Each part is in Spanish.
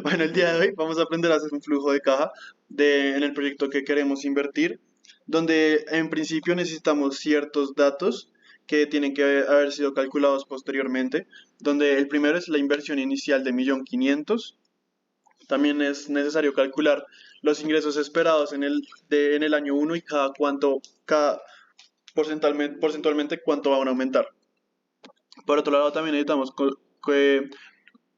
Bueno, el día de hoy vamos a aprender a hacer un flujo de caja en el proyecto que queremos invertir, donde en principio necesitamos ciertos datos que tienen que haber sido calculados posteriormente, donde el primero es la inversión inicial de 1.500.000. También es necesario calcular los ingresos esperados en el año uno y cada porcentualmente cuánto van a aumentar. Por otro lado, también necesitamos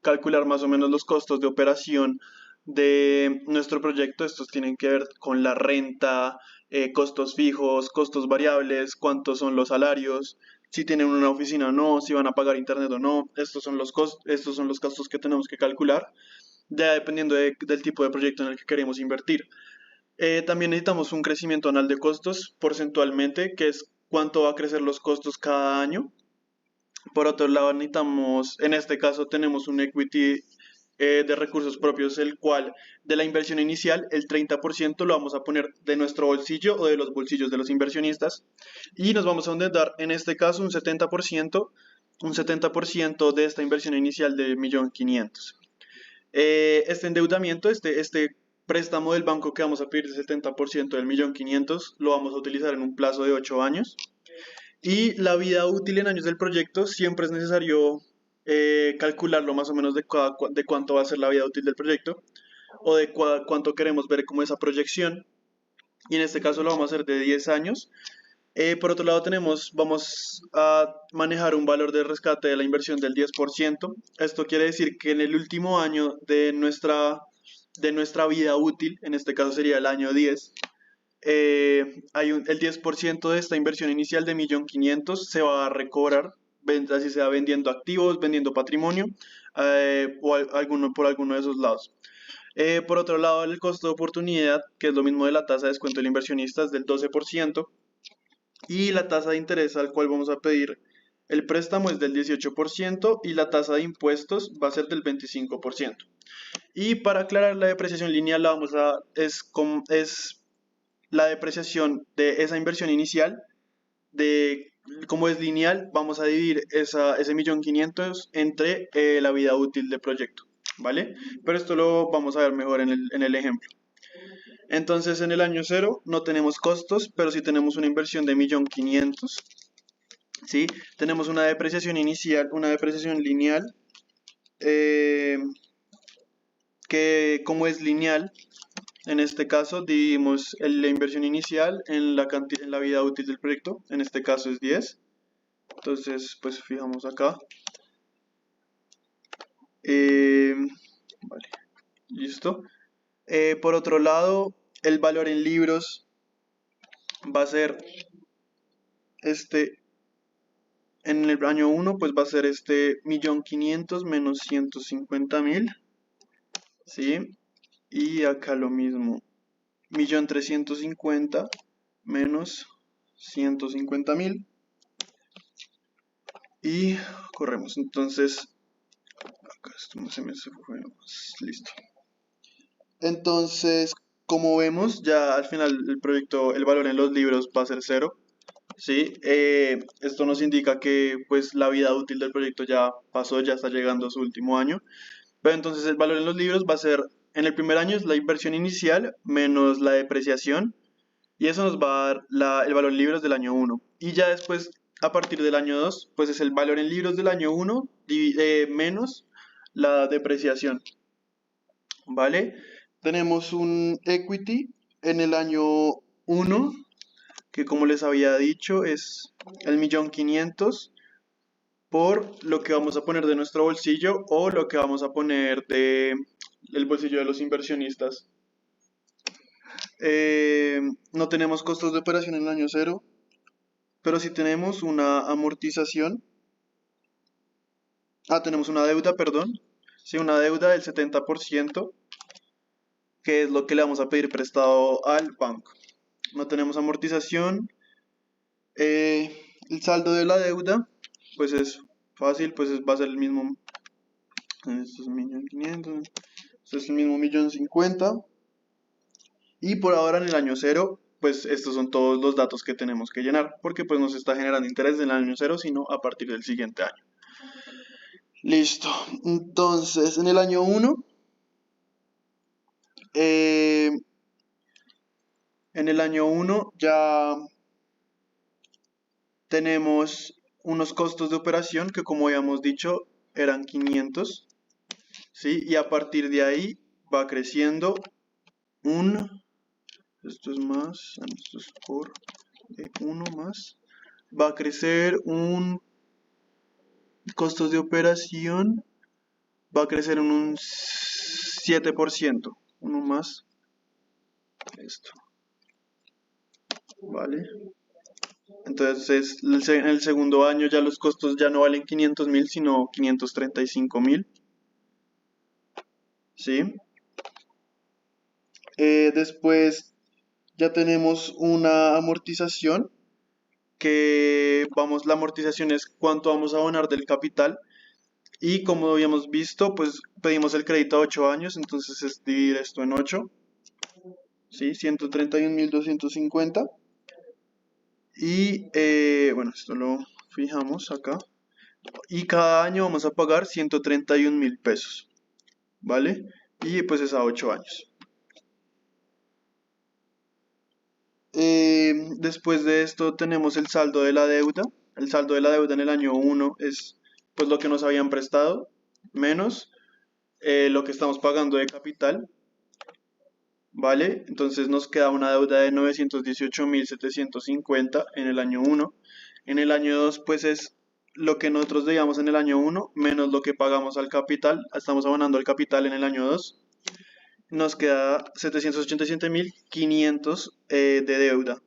calcular más o menos los costos de operación de nuestro proyecto. Estos tienen que ver con la renta, costos fijos, costos variables, cuántos son los salarios, si tienen una oficina o no, si van a pagar internet o no. Estos son los costos que tenemos que calcular, ya dependiendo del tipo de proyecto en el que queremos invertir. También necesitamos un crecimiento anual de costos porcentualmente, que es cuánto va a crecer los costos cada año. Por otro lado, necesitamos, en este caso tenemos un equity de recursos propios, el cual de la inversión inicial, el 30% lo vamos a poner de nuestro bolsillo o de los bolsillos de los inversionistas, y nos vamos a endeudar, en este caso, un 70% de esta inversión inicial de 1.500.000. Este endeudamiento, este préstamo del banco que vamos a pedir, el 70% del 1.500.000, lo vamos a utilizar en un plazo de 8 años. Y la vida útil en años del proyecto, siempre es necesario calcularlo más o menos de cuánto va a ser la vida útil del proyecto, o de cuánto queremos ver como esa proyección. Y en este caso lo vamos a hacer de 10 años. Por otro lado, vamos a manejar un valor de rescate de la inversión del 10%. Esto quiere decir que en el último año de nuestra vida útil, en este caso sería el año 10, el 10% de esta inversión inicial de 1.500.000 se va a recobrar, así sea vendiendo activos, vendiendo patrimonio, por alguno de esos lados. Por otro lado, el costo de oportunidad, que es lo mismo de la tasa de descuento del inversionista, es del 12%, y la tasa de interés al cual vamos a pedir el préstamo es del 18%, y la tasa de impuestos va a ser del 25%. Y para aclarar, la depreciación lineal es la depreciación de esa inversión inicial. Como es lineal, vamos a dividir ese 1.500.000 entre la vida útil del proyecto, ¿vale? Pero esto lo vamos a ver mejor en el ejemplo. Entonces, en el año cero no tenemos costos, pero sí tenemos una inversión de 1.500.000, ¿sí? Tenemos una depreciación inicial, una depreciación lineal, eh, que como es lineal, en este caso dividimos la inversión inicial en la vida útil del proyecto, en este caso es 10. Entonces, pues fijamos acá. Eh, vale, listo. Por otro lado, el valor en libros va a ser este, en el año uno, pues va a ser 1.500.000 menos 150.000, ¿sí? Y acá lo mismo, 1.350.000 menos 150.000. Y corremos. Entonces, acá esto no se me fue más. Listo. Entonces, como vemos, ya al final el proyecto, el valor en los libros va a ser cero. ¿Sí? Esto nos indica que pues la vida útil del proyecto ya pasó, ya está llegando a su último año. Pero entonces el valor en los libros va a ser, en el primer año es la inversión inicial menos la depreciación, y eso nos va a dar el valor en libros del año uno. Y ya después, a partir del año 2 pues es el valor en libros del año uno menos la depreciación, ¿vale? Tenemos un equity en el año uno, que como les había dicho es el 1.500.000 por lo que vamos a poner de nuestro bolsillo o lo que vamos a poner del bolsillo de los inversionistas. No tenemos costos de operación en el año cero, pero sí tenemos una amortización. Tenemos una deuda, perdón. Sí, una deuda del 70%, que es lo que le vamos a pedir prestado al banco. No tenemos amortización. El saldo de la deuda, pues es fácil, pues va a ser el mismo. Esto es 1.500.000, esto es el mismo 1.050.000. Y por ahora en el año cero, pues estos son todos los datos que tenemos que llenar, porque pues no se está generando interés en el año cero, sino a partir del siguiente año. Listo. Entonces, en el año uno Eh, en el año 1 ya tenemos unos costos de operación que, como habíamos dicho, eran 500, ¿sí? Y a partir de ahí va creciendo un, esto es más, esto es por 1 más, va a crecer un costos de operación, va a crecer en un 7%, uno más, esto, ¿vale? Entonces, en el segundo año ya los costos ya no valen 500.000, sino 535.000, ¿sí? Después ya tenemos una amortización la amortización es cuánto vamos a abonar del capital. Y como habíamos visto, pues pedimos el crédito a 8 años, entonces es dividir esto en 8, ¿sí? 131.250. Y bueno, esto lo fijamos acá. Y cada año vamos a pagar 131.000 pesos, ¿vale? Y pues es a 8 años. Después de esto tenemos el saldo de la deuda. El saldo de la deuda en el año 1 es pues lo que nos habían prestado menos lo que estamos pagando de capital, ¿vale? Entonces nos queda una deuda de 918.750 en el año 1. En el año 2 pues es lo que nosotros debíamos en el año 1 menos lo que pagamos al capital. Estamos abonando al capital en el año 2. Nos queda 787.500 de deuda,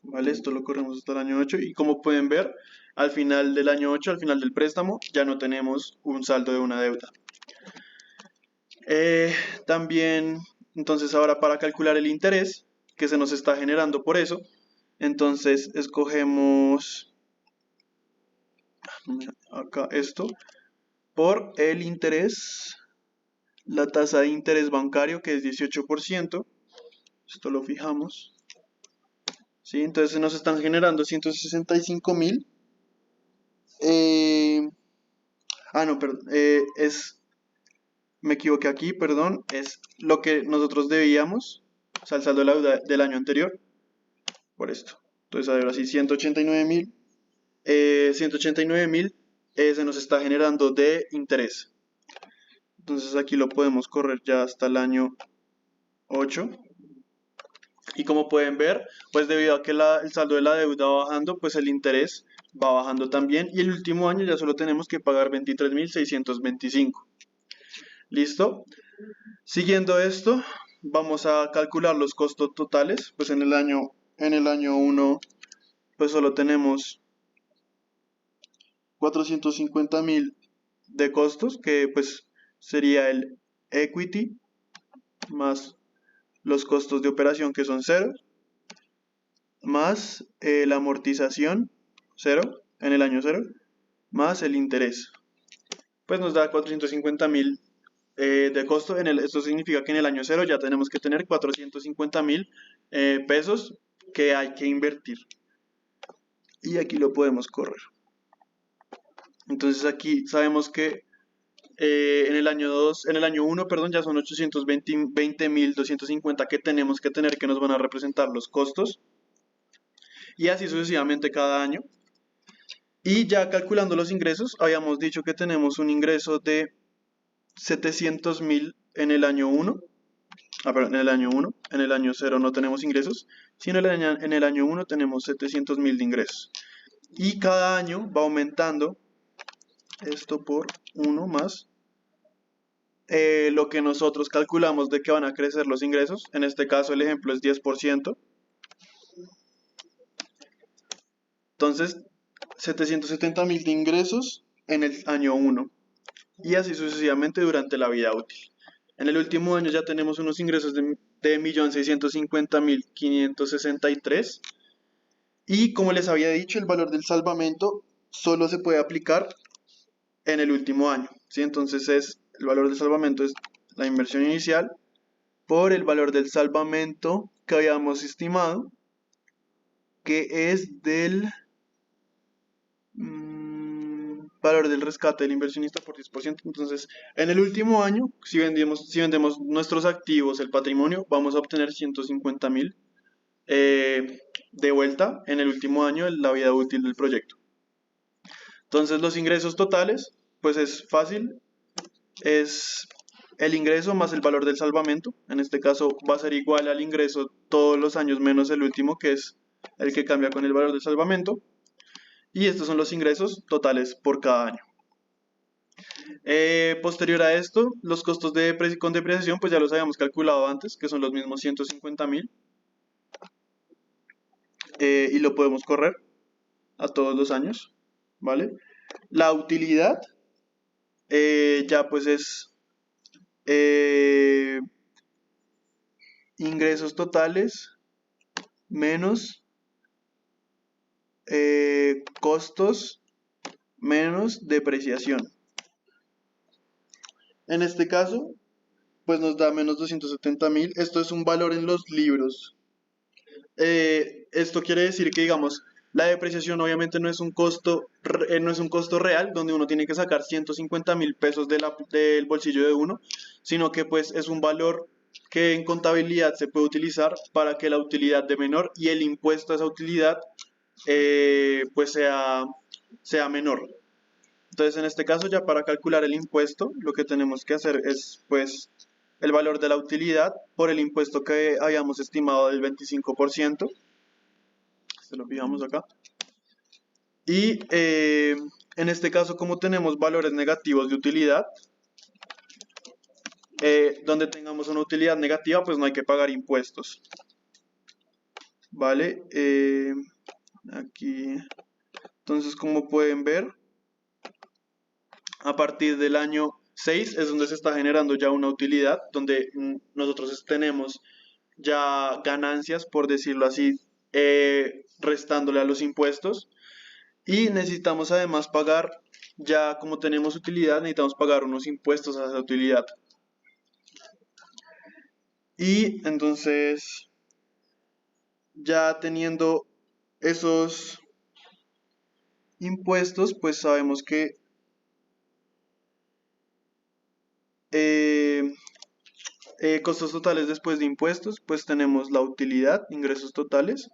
¿vale? Esto lo corremos hasta el año 8 y como pueden ver, al final del año 8, al final del préstamo, ya no tenemos un saldo de una deuda. También, entonces ahora para calcular el interés que se nos está generando por eso, entonces escogemos acá esto por el interés, la tasa de interés bancario que es 18%, esto lo fijamos, ¿sí? Entonces nos están generando 165.000. No, perdón, me equivoqué aquí, perdón, es lo que nosotros debíamos, o sea, el saldo de la deuda del año anterior, por esto. Entonces, a ver, así 189.000, 189.000 se nos está generando de interés. Entonces aquí lo podemos correr ya hasta el año 8. Y como pueden ver, pues debido a que el saldo de la deuda va bajando, pues el interés va bajando también. Y el último año ya solo tenemos que pagar 23.625. ¿Listo? Siguiendo esto, vamos a calcular los costos totales. Pues en el año 1, pues solo tenemos 450.000 de costos, que pues sería el equity más los costos de operación que son 0, más la amortización 0 en el año 0, más el interés. Pues nos da 450.000 de costo. Esto significa que en el año 0 ya tenemos que tener 450.000 pesos que hay que invertir. Y aquí lo podemos correr. Entonces aquí sabemos que en el año 1, perdón, ya son 820.250 que tenemos que tener, que nos van a representar los costos. Y así sucesivamente cada año. Y ya calculando los ingresos, habíamos dicho que tenemos un ingreso de 700.000 en el año 1. Perdón, en el año 1. En el año 0 no tenemos ingresos, sino en el año 1 tenemos 700.000 de ingresos. Y cada año va aumentando esto por 1 más lo que nosotros calculamos de que van a crecer los ingresos. En este caso el ejemplo es 10%. Entonces, 770.000 de ingresos en el año 1. Y así sucesivamente durante la vida útil. En el último año ya tenemos unos ingresos de 1.650.563. Y como les había dicho, el valor del salvamento solo se puede aplicar en el último año, ¿sí? Entonces el valor del salvamento es la inversión inicial por el valor del salvamento que habíamos estimado, que es del valor del rescate del inversionista por 10%. Entonces, en el último año, si vendemos nuestros activos, el patrimonio, vamos a obtener 150.000 de vuelta en el último año de la vida útil del proyecto. Entonces, los ingresos totales, pues es fácil, es el ingreso más el valor del salvamento. En este caso va a ser igual al ingreso todos los años menos el último, que es el que cambia con el valor del salvamento. Y estos son los ingresos totales por cada año. Posterior a esto, los costos con depreciación, pues ya los habíamos calculado antes, que son los mismos 150.000. Y lo podemos correr a todos los años, ¿vale? La utilidad ya pues es ingresos totales menos costos menos depreciación. En este caso, pues nos da menos 270.000. Esto es un valor en los libros. Esto quiere decir que, digamos, la depreciación obviamente no es un costo real donde uno tiene que sacar 150.000 pesos del bolsillo de uno, sino que pues es un valor que en contabilidad se puede utilizar para que la utilidad de menor y el impuesto a esa utilidad pues sea menor. Entonces, en este caso, ya para calcular el impuesto, lo que tenemos que hacer es, pues, el valor de la utilidad por el impuesto que habíamos estimado del 25%. Se lo fijamos acá. Y en este caso, como tenemos valores negativos de utilidad, donde tengamos una utilidad negativa, pues no hay que pagar impuestos. ¿Vale? Aquí. Entonces, como pueden ver, a partir del año 6 es donde se está generando ya una utilidad, donde nosotros tenemos ya ganancias, por decirlo así, restándole a los impuestos. Y necesitamos además pagar, ya como tenemos utilidad, necesitamos pagar unos impuestos a esa utilidad. Y entonces, ya teniendo esos impuestos, pues sabemos que costos totales después de impuestos, pues tenemos la utilidad, ingresos totales,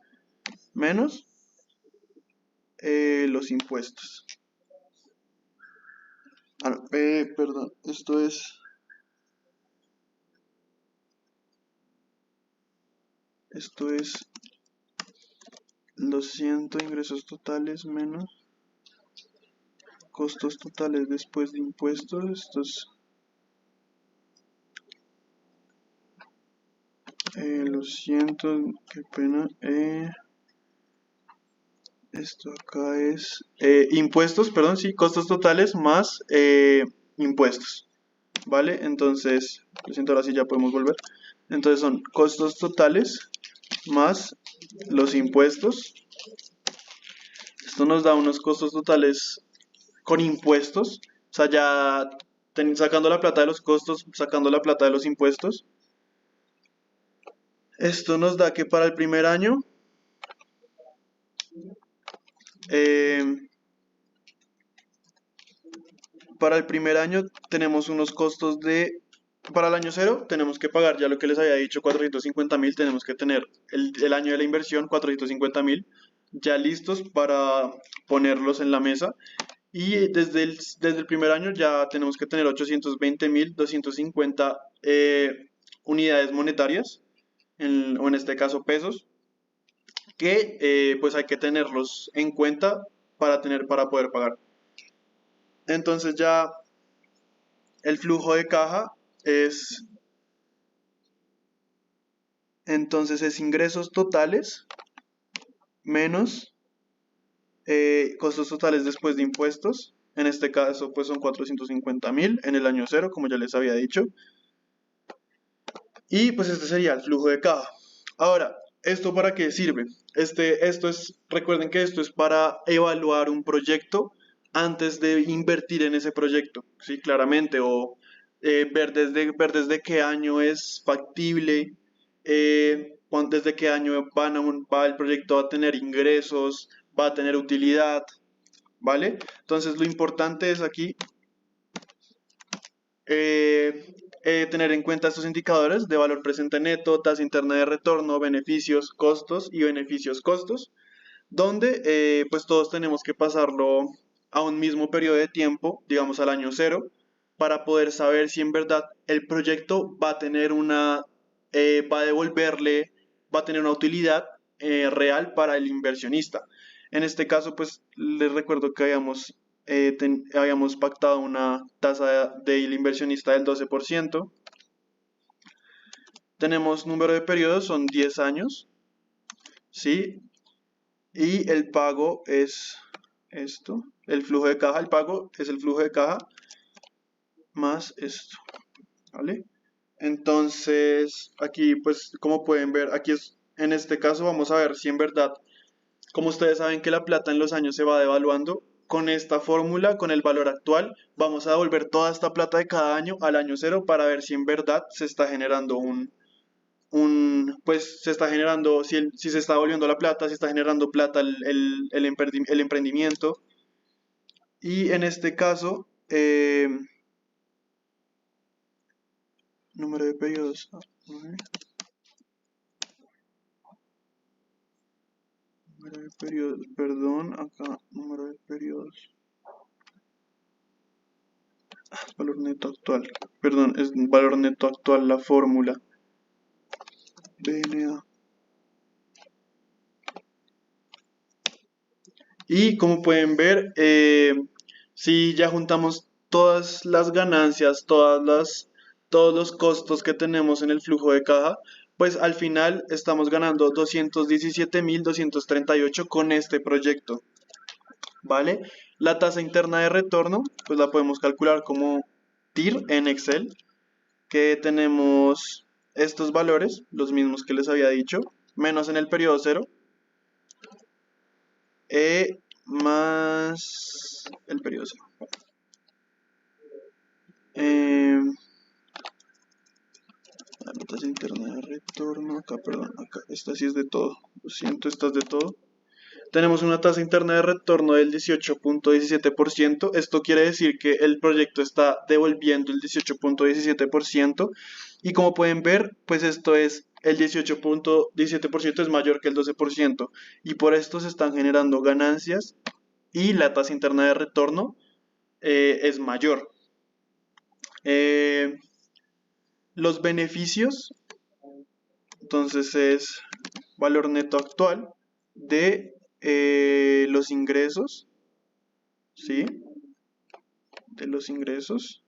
menos los impuestos. Perdón, esto es los 100 ingresos totales menos costos totales después de impuestos. Esto es lo siento, qué pena. Esto acá es impuestos, perdón, sí, costos totales más impuestos, ¿vale? Entonces, lo siento, ahora sí ya podemos volver. Entonces son costos totales más los impuestos. Esto nos da unos costos totales con impuestos, o sea, ya sacando la plata de los costos, sacando la plata de los impuestos. Esto nos da que para el primer año tenemos unos costos para el año 0 tenemos que pagar ya lo que les había dicho, 450.000, tenemos que tener el año de la inversión, 450.000, ya listos para ponerlos en la mesa. Y desde el primer año ya tenemos que tener 820.250 unidades monetarias, o en este caso pesos, que pues hay que tenerlos en cuenta para poder pagar. Entonces ya el flujo de caja entonces es ingresos totales menos costos totales después de impuestos. En este caso pues son 450.000 en el año 0, como ya les había dicho. Y pues este sería el flujo de caja. Ahora, ¿esto para qué sirve? Recuerden que esto es para evaluar un proyecto antes de invertir en ese proyecto, sí, claramente, o ver desde qué año es factible, desde qué año el proyecto va a tener ingresos, va a tener utilidad. ¿vale? Entonces lo importante es aquí tener en cuenta estos indicadores de valor presente neto, tasa interna de retorno, beneficios, costos y beneficios costos, donde pues todos tenemos que pasarlo a un mismo periodo de tiempo, digamos al año cero, para poder saber si en verdad el proyecto va a tener va a devolverle, va a tener una utilidad real para el inversionista. En este caso, pues les recuerdo que habíamos pactado una tasa del inversionista del 12%. Tenemos número de periodos, son 10 años, ¿sí? Y el pago es esto, el flujo de caja, el pago es el flujo de caja más esto, ¿vale? Entonces, aquí, pues, como pueden ver, en este caso vamos a ver si en verdad, como ustedes saben que la plata en los años se va devaluando, con esta fórmula, con el valor actual, vamos a devolver toda esta plata de cada año al año cero para ver si en verdad se está generando pues se está generando, si se está volviendo la plata, si está generando plata el emprendimiento. Y en este caso, número de periodos. Número de periodos, perdón, acá, número de periodos. Valor neto actual, perdón, es valor neto actual la fórmula. BNA. Y como pueden ver, si ya juntamos todas las ganancias, todos los costos que tenemos en el flujo de caja, pues al final estamos ganando 217.238 con este proyecto, ¿vale? La tasa interna de retorno, pues la podemos calcular como TIR en Excel, que tenemos estos valores, los mismos que les había dicho, menos en el periodo cero, más el periodo cero. La tasa interna de retorno, acá, perdón, acá, esta sí es de todo, lo siento, esta es de todo. Tenemos una tasa interna de retorno del 18.17%. Esto quiere decir que el proyecto está devolviendo el 18.17%. Y como pueden ver, pues el 18.17% es mayor que el 12%. Y por esto se están generando ganancias y la tasa interna de retorno es mayor. Los beneficios, entonces es valor neto actual de los ingresos, ¿sí? De los ingresos.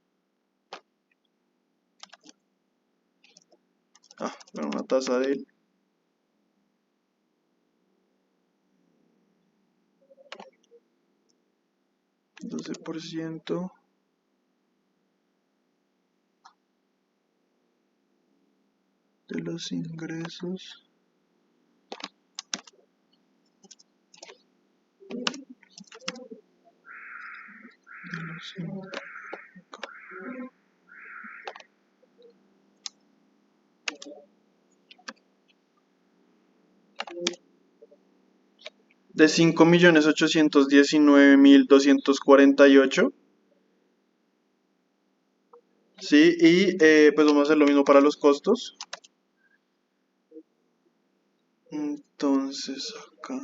Una tasa del 12% de los ingresos. De 5.819.248. Sí, y pues vamos a hacer lo mismo para los costos. Entonces acá.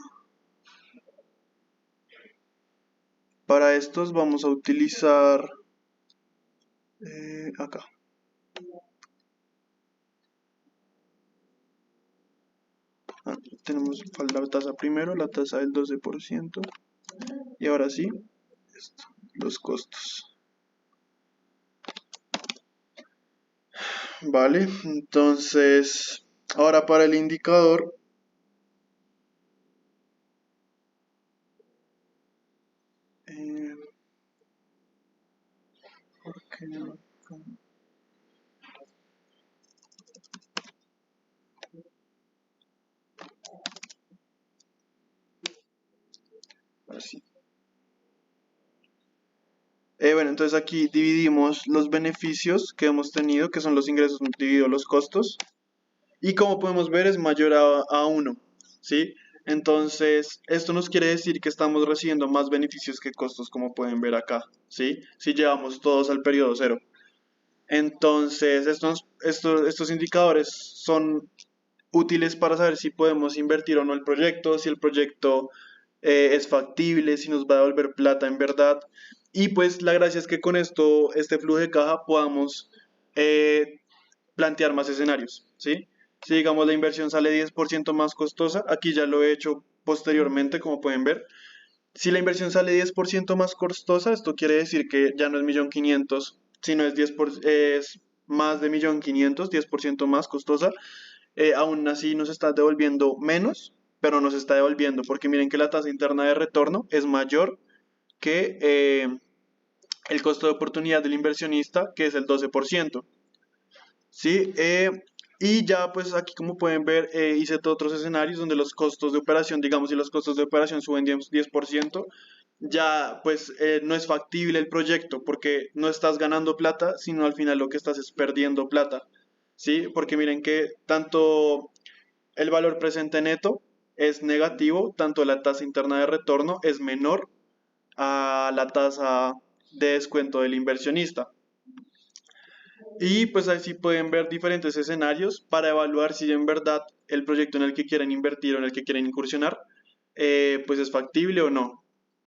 Para estos vamos a utilizar acá. Tenemos la tasa primero, la tasa del 12%. Y ahora sí, los costos. Vale, entonces, ahora para el indicador. ¿Por qué no? Así. Bueno, entonces aquí dividimos los beneficios que hemos tenido, que son los ingresos dividido los costos. Y como podemos ver es mayor a 1, ¿sí? Entonces, esto nos quiere decir que estamos recibiendo más beneficios que costos, como pueden ver acá, ¿sí? Si llevamos todos al periodo cero. Entonces, estos indicadores son útiles para saber si podemos invertir o no el proyecto, si el proyecto es factible, si nos va a devolver plata en verdad. Y pues la gracia es que con esto, este flujo de caja, podamos eh, plantear más escenarios, ¿sí? Si digamos la inversión sale 10% más costosa, aquí ya lo he hecho posteriormente, como pueden ver. Si la inversión sale 10% más costosa, esto quiere decir que ya no es 1.500.000, sino es más de 1.500.000, 10% más costosa. Aún así nos está devolviendo menos, pero nos está devolviendo, porque miren que la tasa interna de retorno es mayor que el costo de oportunidad del inversionista, que es el 12%. ¿Sí? Y ya pues aquí como pueden ver hice todos otros escenarios donde los costos de operación, digamos si los costos de operación suben 10%, ya pues no es factible el proyecto porque no estás ganando plata, sino al final lo que estás es perdiendo plata. ¿Sí? Porque miren que tanto el valor presente neto es negativo, tanto la tasa interna de retorno es menor a la tasa de descuento del inversionista. Y pues así pueden ver diferentes escenarios para evaluar si en verdad el proyecto en el que quieren invertir o en el que quieren incursionar pues es factible o no.